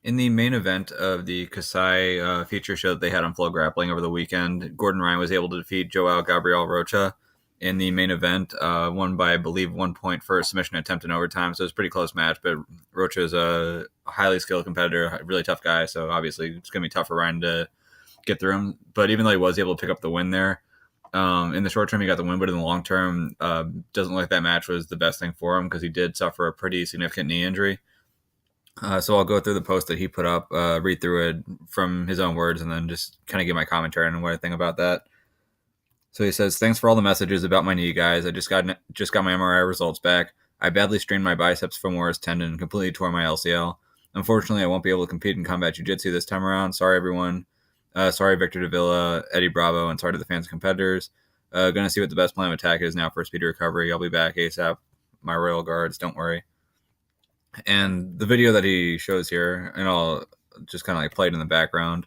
In the main event of the Kasai feature show that they had on Flow Grappling over the weekend, Gordon Ryan was able to defeat Joao Gabriel Rocha in the main event, won by, I believe, 1 point for a submission attempt in overtime. So it was a pretty close match, but Rocha is a highly skilled competitor, a really tough guy. So obviously it's going to be tough for Ryan to get through him. But even though he was able to pick up the win there, in the short term, he got the win, but in the long term, doesn't look like that match was the best thing for him because he did suffer a pretty significant knee injury. So I'll go through the post that he put up, read through it from his own words, and then just kind of give my commentary on what I think about that. So he says, "Thanks for all the messages about my knee, guys. I just got my MRI results back. I badly strained my biceps femoris tendon and completely tore my LCL. Unfortunately, I won't be able to compete in combat jiu-jitsu this time around. Sorry, everyone. Sorry, Victor Davila, Eddie Bravo, and sorry to the fans and competitors. Gonna see what the best plan of attack is now for speedy recovery. I'll be back ASAP. My royal guards, don't worry." And the video that he shows here, and I'll just kind of like play it in the background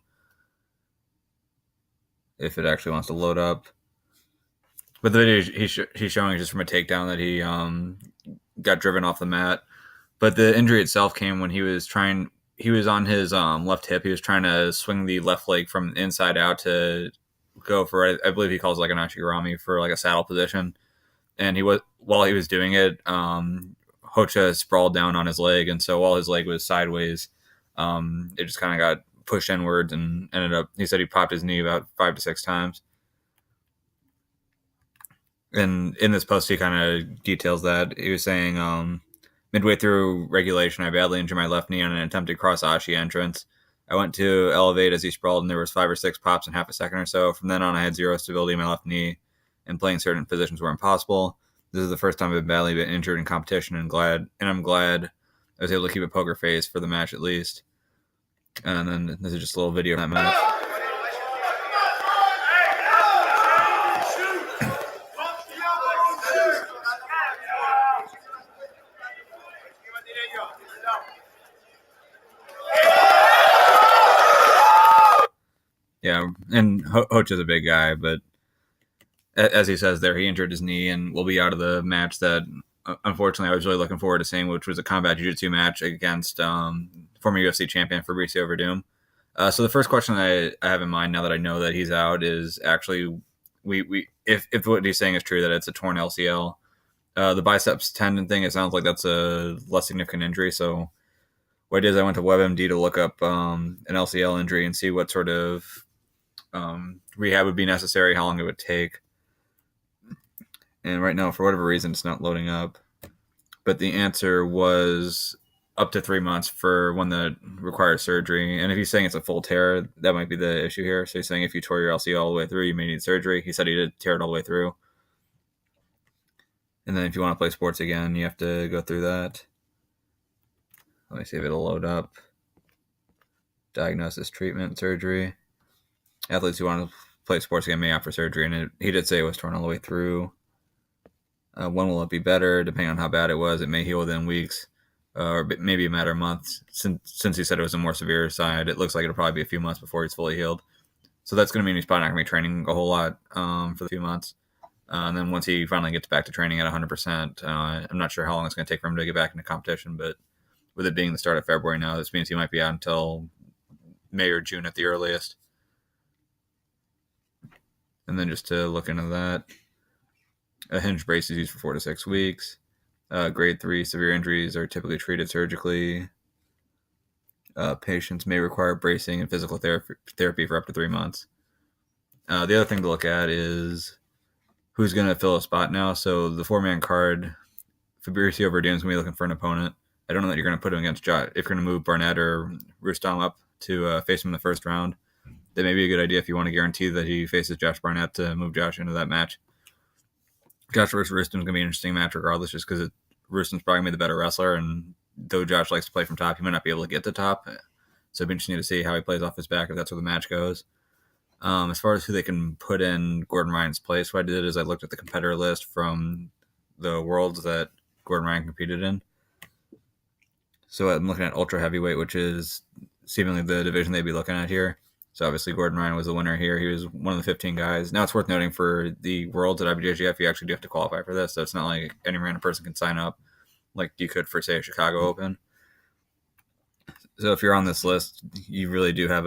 if it actually wants to load up. But the video he's showing is just from a takedown that he got driven off the mat. But the injury itself came when he was on his left hip. He was trying to swing the left leg from inside out to go for, I believe he calls it like an Ashigurami, for like a saddle position. And while he was doing it, Hocha sprawled down on his leg, and so while his leg was sideways, it just kind of got pushed inwards and ended up. He said he popped his knee about 5 to 6 times. And in this post, he kind of details that. He was saying, midway through regulation, I badly injured my left knee on an attempted cross Ashi entrance. I went to elevate as he sprawled, and there was 5 or 6 pops in half a second or so. From then on, I had zero stability in my left knee, and playing certain positions were impossible. This is the first time I've badly been injured in competition, and I'm glad I was able to keep a poker face for the match at least. And then this is just a little video of that match. Yeah, and Hoch is a big guy, but as he says there, he injured his knee and will be out of the match that, unfortunately, I was really looking forward to seeing, which was a combat jiu-jitsu match against former UFC champion Fabricio Werdum. So the first question I have in mind now that I know that he's out is actually, if what he's saying is true, that it's a torn LCL. The biceps tendon thing, it sounds like that's a less significant injury. So what I did is I went to WebMD to look up an LCL injury and see what sort of rehab would be necessary, how long it would take. And right now, for whatever reason, it's not loading up. But the answer was up to 3 months for one that requires surgery. And if he's saying it's a full tear, that might be the issue here. So he's saying if you tore your LCL all the way through, you may need surgery. He said he did tear it all the way through. And then if you want to play sports again, you have to go through that. Let me see if it'll load up. Diagnosis, treatment, surgery. Athletes who want to play sports again may opt for surgery. And he did say it was torn all the way through. When will it be better? Depending on how bad it was, it may heal within weeks, or maybe a matter of months. Since he said it was a more severe side, it looks like it'll probably be a few months before he's fully healed. So that's going to mean he's probably not going to be training a whole lot for the few months. And then once he finally gets back to training at 100%, I'm not sure how long it's going to take for him to get back into competition. But with it being the start of February now, this means he might be out until May or June at the earliest. And then just to look into that, a hinge brace is used for 4 to 6 weeks. Grade 3 severe injuries are typically treated surgically. Patients may require bracing and physical therapy for up to 3 months. The other thing to look at is who's going to fill a spot now. So the 4-man card, Fabricio Werdum is going to be looking for an opponent. I don't know that you're going to put him against Josh. If you're going to move Barnett or Rustam up to face him in the first round, that may be a good idea if you want to guarantee that he faces Josh Barnett to move Josh into that match. Josh versus Rustam is going to be an interesting match regardless, just because Rustam's probably going to be the better wrestler, and though Josh likes to play from top, he might not be able to get to top. So it'd be interesting to see how he plays off his back if that's where the match goes. As far as who they can put in Gordon Ryan's place, what I did is I looked at the competitor list from the worlds that Gordon Ryan competed in. So I'm looking at ultra heavyweight, which is seemingly the division they'd be looking at here. So obviously Gordon Ryan was the winner here. He was one of the 15 guys. Now it's worth noting for the Worlds at IBJJF, you actually do have to qualify for this. So it's not like any random person can sign up like you could for, say, a Chicago Open. So if you're on this list, you really do have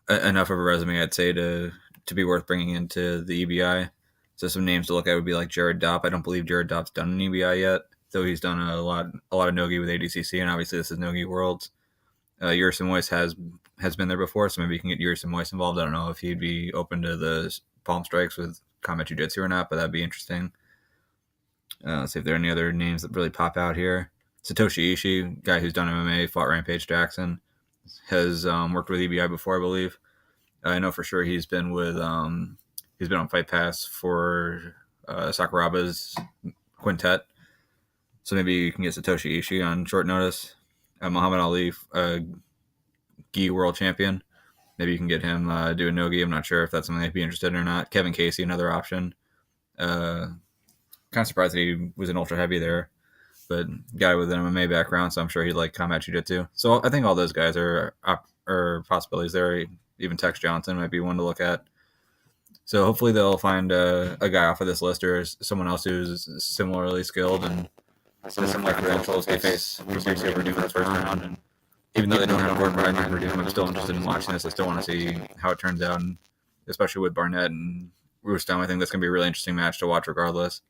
enough of a resume, I'd say, to be worth bringing into the EBI. So some names to look at would be like Jared Dopp. I don't believe Jared Dopp's done an EBI yet, though he's done a lot of nogi with ADCC, and obviously this is Nogi Worlds. Yurson Moise has been there before, so maybe you can get Yurson Moise involved. I don't know if he'd be open to the palm strikes with combat jiu-jitsu or not, but that'd be interesting. Let's see if there are any other names that really pop out here. Satoshi Ishii, guy who's done MMA, fought Rampage Jackson, has worked with EBI before, I believe. I know for sure he's been on Fight Pass for Sakuraba's quintet, so maybe you can get Satoshi Ishii on short notice. Muhammad Ali, gi world champion, maybe you can get him do a no-gi. I'm not sure if that's something they'd be interested in or not. Kevin Casey, another option. Kind of surprised that he was an ultra heavy there, but guy with an MMA background, so I'm sure he'd like combat jiu-jitsu. So I think all those guys are possibilities there. Even Tex Johnson might be one to look at. So hopefully they'll find a guy off of this list or someone else who's similarly skilled and similar credentials to face Fabricio Werdum in the first round. And even though they don't have Gordon Ryan and Werdum, I'm still interested in watching this. I still want to see how it turns out, and especially with Barnett and Rustam. I think that's going to be a really interesting match to watch regardless.